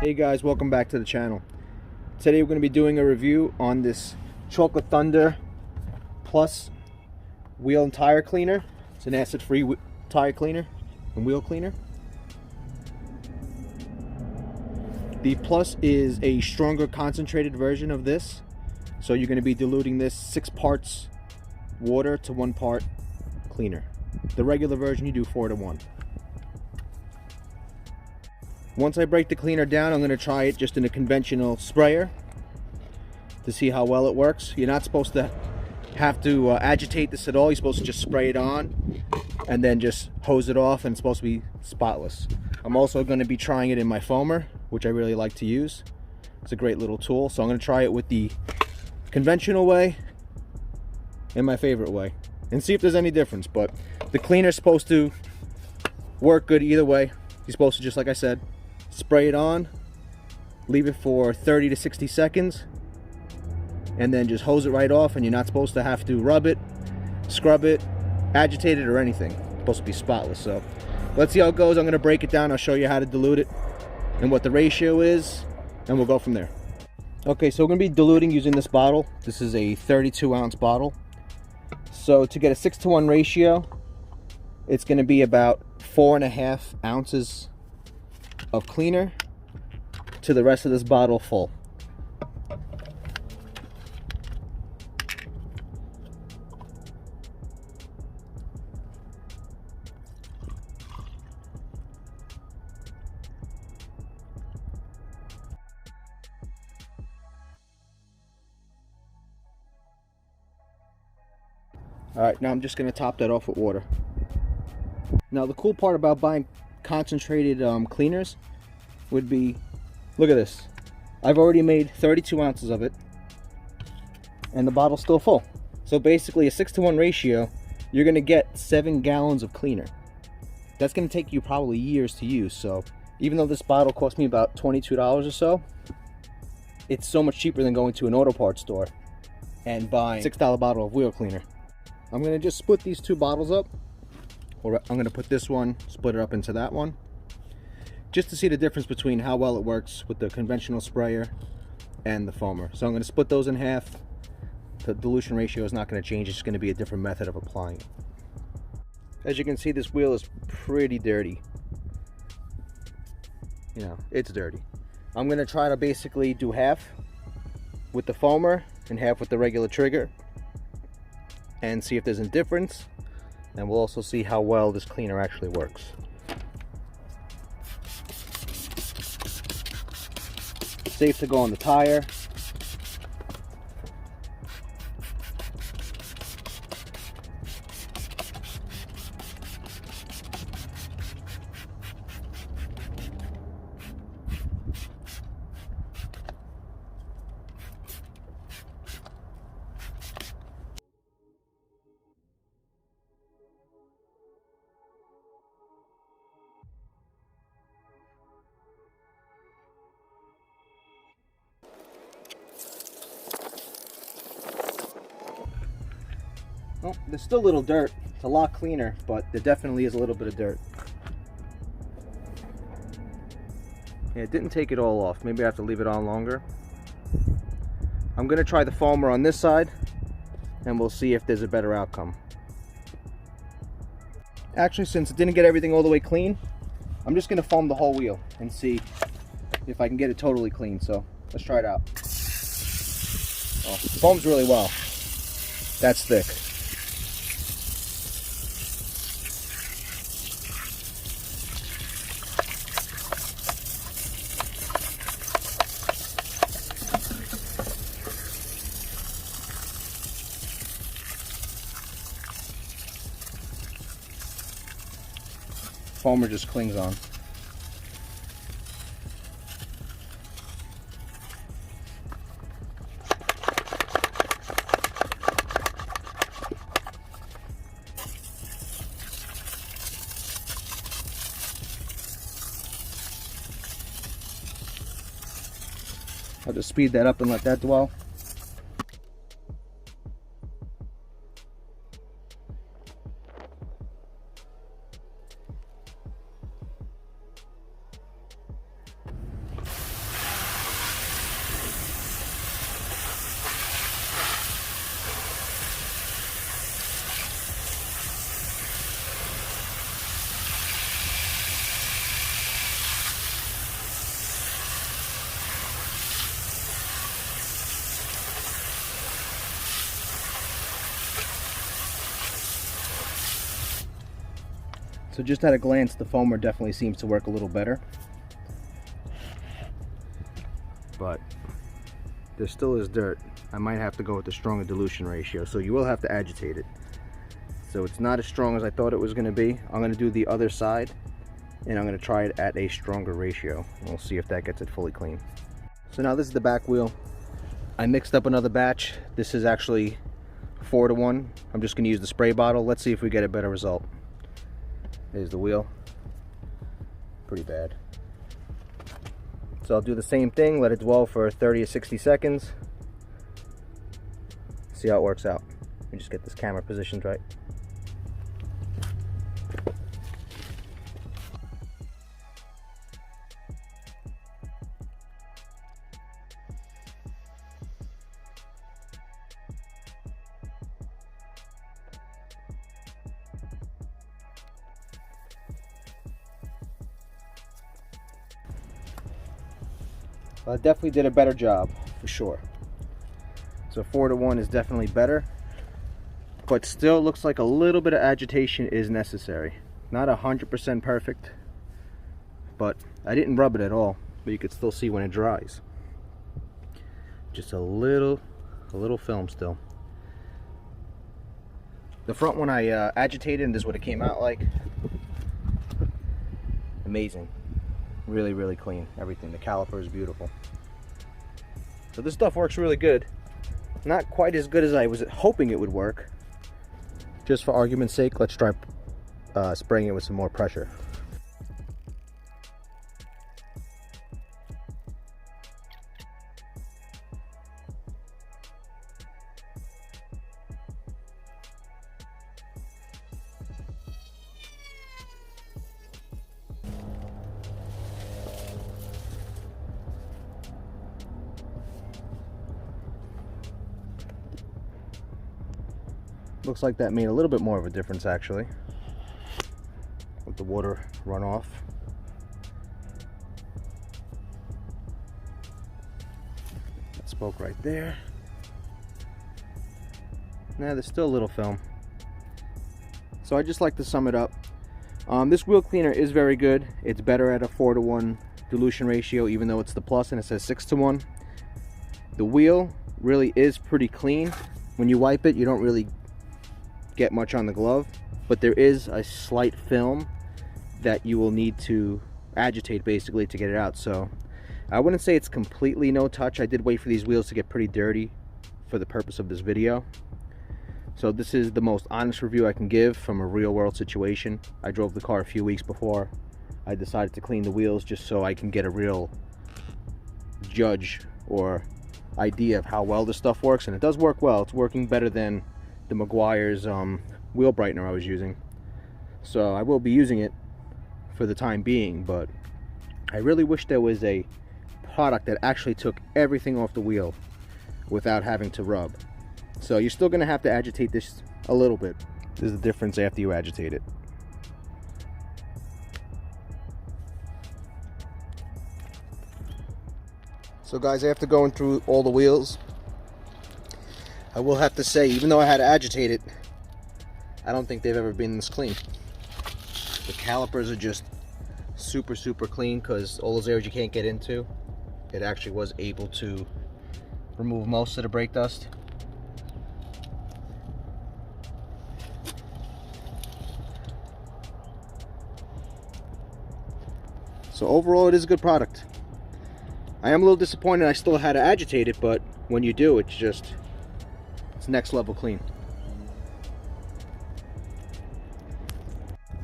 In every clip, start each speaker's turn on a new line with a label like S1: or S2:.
S1: Hey guys, welcome back to the channel. Today we're going to be doing a review on this Chocolate Thunder Plus wheel and tire cleaner. It's an acid-free tire cleaner and wheel cleaner. The Plus is a stronger concentrated version of this. So you're going to be diluting this 6 parts water to 1 part cleaner. The regular version you do 4 to 1. Once I break the cleaner down, I'm going to try it just in a conventional sprayer to see how well it works. You're not supposed to have to agitate this at all. You're supposed to just spray it on and then just hose it off, and it's supposed to be spotless. I'm also going to be trying it in my foamer, which I really like to use. It's a great little tool. So I'm going to try it with the conventional way and my favorite way and see if there's any difference. But the cleaner's supposed to work good either way. You're supposed to, just like I said, spray it on, leave it for 30 to 60 seconds, and then just hose it right off, and you're not supposed to have to rub it, scrub it, agitate it, or anything. It's supposed to be spotless. So let's see how it goes. I'm going to break it down. I'll show you how to dilute it and what the ratio is, and we'll go from there. Okay, so we're going to be diluting using this bottle. This is a 32-ounce bottle. So to get a 6-to-1 ratio, it's going to be about 4.5 ounces of cleaner to the rest of this bottle full. Alright, now I'm just going to top that off with water. Now the cool part about buying concentrated cleaners would be, look at this. I've already made 32 ounces of it and the bottle's still full. So basically a 6-to-1 ratio, you're going to get 7 gallons of cleaner. That's going to take you probably years to use. So even though this bottle cost me about $22 or so, it's so much cheaper than going to an auto parts store and buying a $6 bottle of wheel cleaner. I'm going to just split these 2 bottles up. Or I'm going to put this one, split it up into that one, just to see the difference between how well it works with the conventional sprayer and the foamer. So I'm going to split those in half. The dilution ratio is not going to change. It's going to be a different method of applying it. As you can see, this wheel is pretty dirty. You know, it's dirty. I'm going to try to basically do half with the foamer and half with the regular trigger and see if there's a difference. And we'll also see how well this cleaner actually works. It's safe to go on the tire. Well, there's still a little dirt. It's a lot cleaner, but there definitely is a little bit of dirt. Yeah, it didn't take it all off. Maybe I have to leave it on longer. I'm going to try the foamer on this side, and we'll see if there's a better outcome. Actually, since it didn't get everything all the way clean, I'm just going to foam the whole wheel and see if I can get it totally clean. So let's try it out. Oh, it foams really well. That's thick. Foamer just clings on. I'll just speed that up and let that dwell. So just at a glance, the foamer definitely seems to work a little better. But there still is dirt. I might have to go with the stronger dilution ratio, so you will have to agitate it. So it's not as strong as I thought it was going to be. I'm going to do the other side, and I'm going to try it at a stronger ratio. And we'll see if that gets it fully clean. So now this is the back wheel. I mixed up another batch. This is actually 4-to-1. I'm just going to use the spray bottle. Let's see if we get a better result. There's the wheel. Pretty bad. So I'll do the same thing, let it dwell for 30 to 60 seconds. See how it works out. Let me just get this camera positioned right. I definitely did a better job, for sure. So 4-to-1 is definitely better, but still looks like a little bit of agitation is necessary. Not 100% perfect, but I didn't rub it at all, but you could still see when it dries. Just a little film still. The front one I agitated, and this is what it came out like. Amazing. Really, really clean. Everything. The caliper is beautiful. So this stuff works really good. Not quite as good as I was hoping it would work. Just for argument's sake, let's try spraying it with some more pressure. Looks like that made a little bit more of a difference actually, with the water runoff. That spoke right there. Now there's still a little film. So I just like to sum it up. This wheel cleaner is very good. It's better at a 4-to-1 dilution ratio, even though it's the plus and it says 6-to-1. The wheel really is pretty clean. When you wipe it, you don't really get much on the glove, but there is a slight film that you will need to agitate basically to get it out. So I wouldn't say it's completely no touch. I did wait for these wheels to get pretty dirty for the purpose of this video. So this is the most honest review I can give from a real world situation. I drove the car a few weeks before I decided to clean the wheels, just so I can get a real judge or idea of how well this stuff works, and it does work well. It's working better than the Meguiar's wheel brightener I was using. So I will be using it for the time being, but I really wish there was a product that actually took everything off the wheel without having to rub. So you're still going to have to agitate this a little bit. This is the difference after you agitate it. So guys, after going through all the wheels, I will have to say, even though I had to agitate it, I don't think they've ever been this clean. The calipers are just super clean, because all those areas you can't get into, it actually was able to remove most of the brake dust. So overall, it is a good product. I am a little disappointed I still had to agitate it, but when you do, it's next level clean.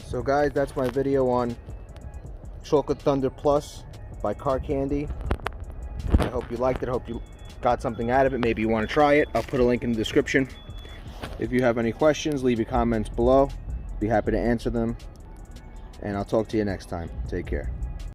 S1: So guys, that's my video on Chocolate Thunder Plus by Car Candy. I hope you liked it. I hope you got something out of it. Maybe you want to try it. I'll put a link in the description. If you have any questions, leave your comments below. Be happy to answer them. And I'll talk to you next time. Take care.